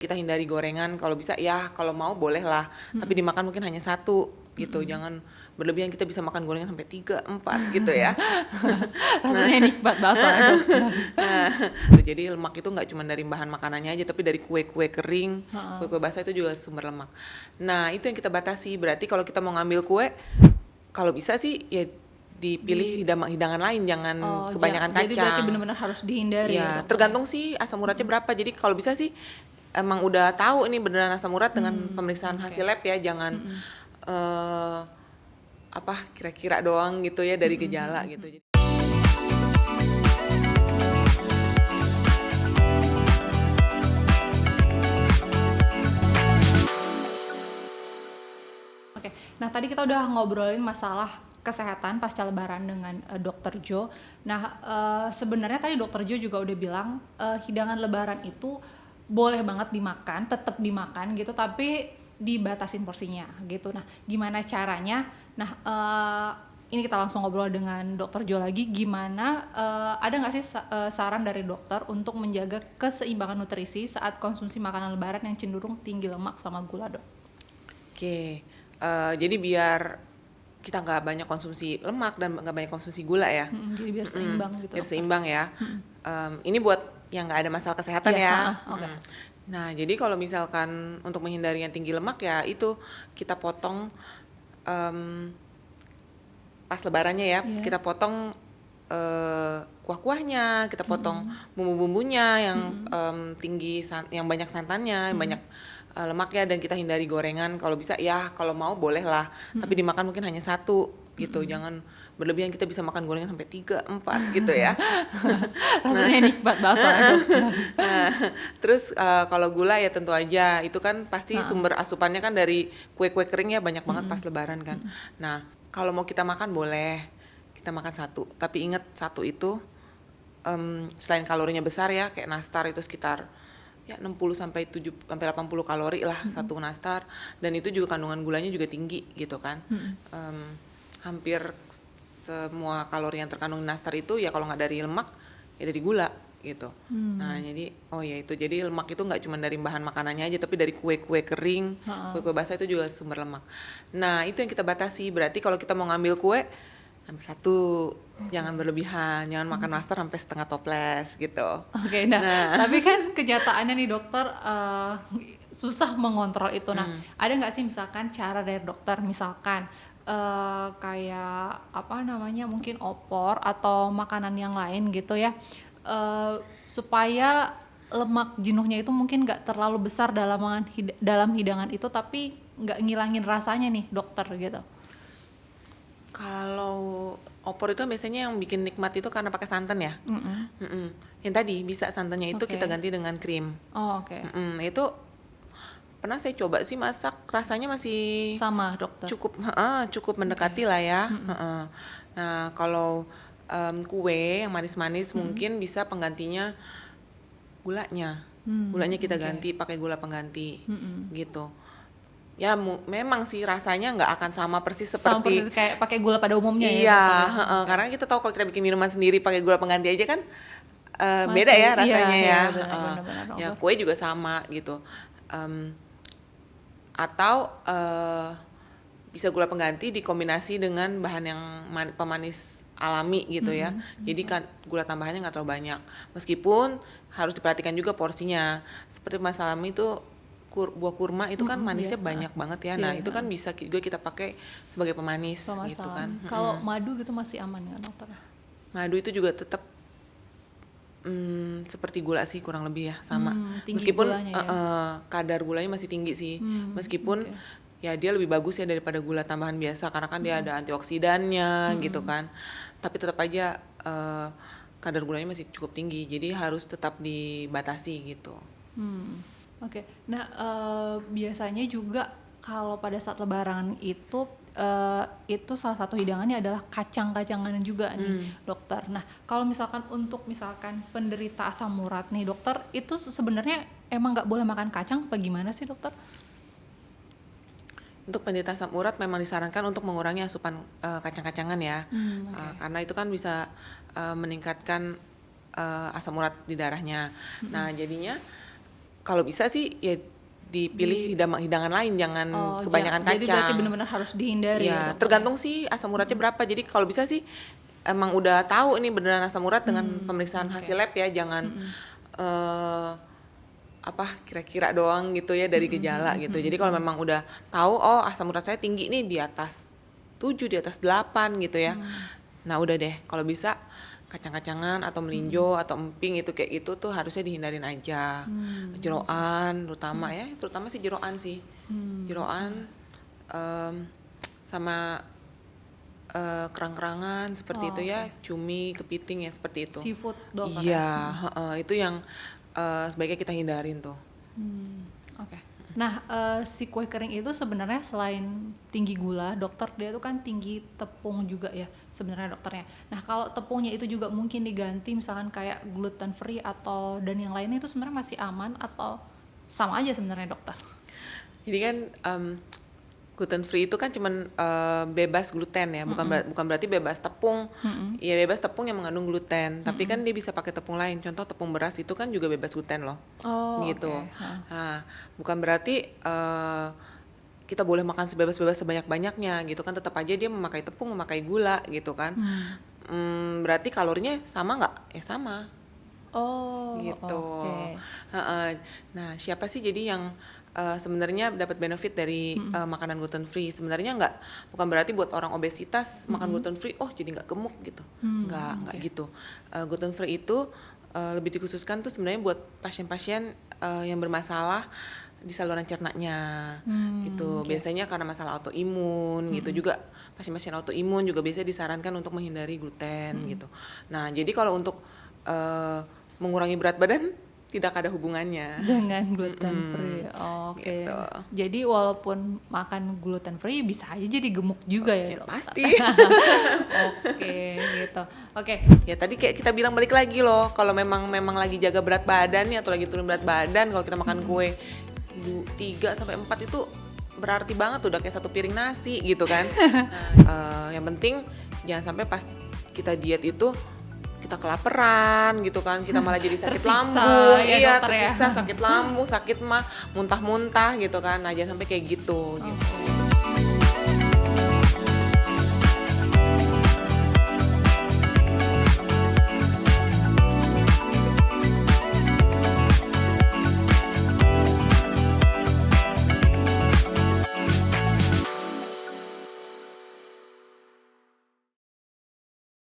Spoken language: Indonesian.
Kita hindari gorengan, kalau bisa ya kalau mau boleh lah, tapi dimakan mungkin hanya satu gitu, jangan berlebihan. Kita bisa makan gorengan sampai 3, 4 gitu ya. Rasanya nikmat banget soalnya dokter. Nah, jadi lemak itu nggak cuma dari bahan makanannya aja, tapi dari kue-kue kering, kue-kue basah itu juga sumber lemak. Nah, itu yang kita batasi. Berarti kalau kita mau ngambil kue, kalau bisa sih ya dipilih hidangan lain, jangan kebanyakan Jadi berarti kacang. benar-benar harus dihindari ya Ya, dokter. tergantung sih asam uratnya berapa. Jadi kalau bisa sih emang udah tahu ini beneran asam urat dengan pemeriksaan hasil lab ya, jangan kira-kira doang gitu ya dari gejala gitu. Oke, nah tadi kita udah ngobrolin masalah kesehatan pasca lebaran dengan Dokter Jo. Nah sebenarnya tadi Dokter Jo juga udah bilang hidangan lebaran itu boleh banget dimakan, tetap dimakan gitu, tapi dibatasin porsinya gitu. Nah gimana caranya? Nah ini kita langsung ngobrol dengan Dokter Jo lagi. Gimana ada nggak sih saran dari dokter untuk menjaga keseimbangan nutrisi saat konsumsi makanan lebaran yang cenderung tinggi lemak sama gula, Dok? Oke, jadi biar kita nggak banyak konsumsi lemak dan nggak banyak konsumsi gula ya. Jadi biar seimbang gitu. Biar Dokter. seimbang ya. Ini buat yang nggak ada masalah kesehatan ya. Oke. Nah, jadi kalau misalkan untuk menghindari yang tinggi lemak ya itu kita potong pas lebarannya ya, kita potong kuah-kuahnya, kita potong bumbu-bumbunya yang tinggi, yang banyak santannya, yang banyak lemaknya, dan kita hindari gorengan. Kalau bisa ya kalau mau boleh lah, tapi dimakan mungkin hanya satu gitu, jangan berlebihan. Kita bisa makan gorengan sampai 3, 4 gitu ya. Rasanya nikmat banget soalnya, dokter. Nah, terus kalau gula ya tentu aja itu kan pasti sumber asupannya kan dari kue-kue kering ya, banyak banget pas lebaran kan. Nah, kalau mau kita makan boleh, kita makan satu, tapi ingat satu itu selain kalorinya besar ya, kayak nastar itu sekitar ya 60 sampai 80 kalori lah satu nastar, dan itu juga kandungan gulanya juga tinggi gitu kan. Hampir semua kalori yang terkandung di nastar itu ya kalau nggak dari lemak ya dari gula gitu. Nah, jadi itu jadi lemak itu nggak cuma dari bahan makanannya aja, tapi dari kue-kue kering, kue-kue basah itu juga sumber lemak. Nah, itu yang kita batasi. Berarti kalau kita mau ngambil kue, ambil satu, jangan berlebihan, jangan makan nastar sampai setengah toples gitu. Oke, nah tapi kan kenyataannya nih dokter susah mengontrol itu. Nah, ada nggak sih misalkan cara dari dokter, misalkan kayak mungkin opor atau makanan yang lain gitu ya, supaya lemak jenuhnya itu mungkin nggak terlalu besar dalam hidangan itu, tapi nggak ngilangin rasanya nih dokter gitu. Kalau opor itu biasanya yang bikin nikmat itu karena pakai santan ya. Yang tadi bisa santannya itu kita ganti dengan krim. Itu pernah saya coba sih masak, rasanya masih sama dokter. cukup mendekati lah ya. Nah, kalau kue yang manis-manis mungkin bisa penggantinya gulanya. Gulanya kita ganti pakai gula pengganti gitu. Ya memang sih rasanya nggak akan sama persis seperti kayak pakai gula pada umumnya ya. Iya, karena kita tahu kalau kita bikin minuman sendiri pakai gula pengganti aja kan beda ya rasanya ya. Benar-benar. Ya kue juga sama gitu. Atau bisa gula pengganti dikombinasi dengan bahan yang pemanis alami gitu ya. Jadi kan gula tambahannya nggak terlalu banyak. Meskipun harus diperhatikan juga porsinya. Seperti Mas Alami itu buah kurma itu kan manisnya banyak banget ya. Nah, itu kan bisa juga kita pakai sebagai pemanis gitu kan. Kalau madu gitu masih aman nggak dokter? Madu itu juga tetap seperti gula sih kurang lebih ya, sama. Meskipun kadar gulanya masih tinggi sih. Meskipun ya dia lebih bagus ya daripada gula tambahan biasa, karena kan dia ada antioksidannya gitu kan. Tapi tetap aja kadar gulanya masih cukup tinggi. Jadi harus tetap dibatasi gitu. Oke. Nah, biasanya juga kalau pada saat lebaran itu salah satu hidangannya adalah kacang-kacangan juga nih, dokter. Nah, kalau misalkan penderita asam urat nih, dokter, itu sebenarnya emang nggak boleh makan kacang apa gimana sih, dokter? Untuk penderita asam urat memang disarankan untuk mengurangi asupan kacang-kacangan ya. Karena itu kan bisa meningkatkan asam urat di darahnya. Nah, jadinya kalau bisa sih ya dipilih hidangan lain, jangan kebanyakan kacang. Jadi berarti benar-benar harus dihindari. Ya, tergantung sih asam uratnya berapa. Jadi kalau bisa sih emang udah tahu ini beneran asam urat dengan pemeriksaan hasil lab ya, jangan kira-kira doang gitu ya dari gejala gitu. Jadi kalau memang udah tahu asam urat saya tinggi nih di atas 7, di atas 8 gitu ya. Nah, udah deh kalau bisa kacang-kacangan atau melinjo atau emping itu kayak gitu tuh harusnya dihindarin aja. Jeroan terutama sih jeroan sih. Jeroan sama kerang-kerangan seperti itu ya, cumi, kepiting ya seperti itu. Seafood dokter. Iya, itu yang sebaiknya kita hindarin tuh. Oke. Nah, si kue kering itu sebenarnya selain tinggi gula, dokter dia tuh kan tinggi tepung juga ya sebenarnya dokternya. Nah, kalau tepungnya itu juga mungkin diganti misalkan kayak gluten free dan yang lainnya itu sebenarnya masih aman atau sama aja sebenarnya dokter? Jadi kan gluten free itu kan cuman bebas gluten ya, bukan berarti bebas tepung. Ya bebas tepung yang mengandung gluten, tapi kan dia bisa pakai tepung lain. Contoh tepung beras itu kan juga bebas gluten loh. Gitu. Okay. Nah, bukan berarti kita boleh makan sebebas-bebas sebanyak-banyaknya gitu kan, tetap aja dia memakai tepung, memakai gula gitu kan. Berarti kalorinya sama nggak? Ya sama. Gitu. Nah, siapa sih jadi yang sebenarnya dapat benefit dari makanan gluten free? Sebenarnya bukan berarti buat orang obesitas makan gluten free jadi nggak gemuk gitu. Nggak gitu. Gluten free itu lebih dikhususkan tuh sebenarnya buat pasien-pasien yang bermasalah di saluran cernanya gitu. Biasanya karena masalah autoimun gitu juga. Pasien-pasien autoimun juga biasanya disarankan untuk menghindari gluten gitu. Nah, jadi kalau untuk mengurangi berat badan tidak ada hubungannya dengan gluten free. Oke. Gitu. Jadi walaupun makan gluten free bisa aja jadi gemuk juga ya, dokter? Pasti. Oke, gitu. Oke. Ya tadi kayak kita bilang balik lagi loh, kalau memang lagi jaga berat badan nih atau lagi turun berat badan, kalau kita makan kue 3 sampai 4 itu berarti banget udah kayak 1 piring nasi gitu kan. Yang penting jangan sampai pas kita diet itu kita kelaparan gitu kan, kita malah jadi sakit lambung, tersiksa, sakit lambung, sakit muntah-muntah gitu kan. Nah, jangan sampai kayak gitu.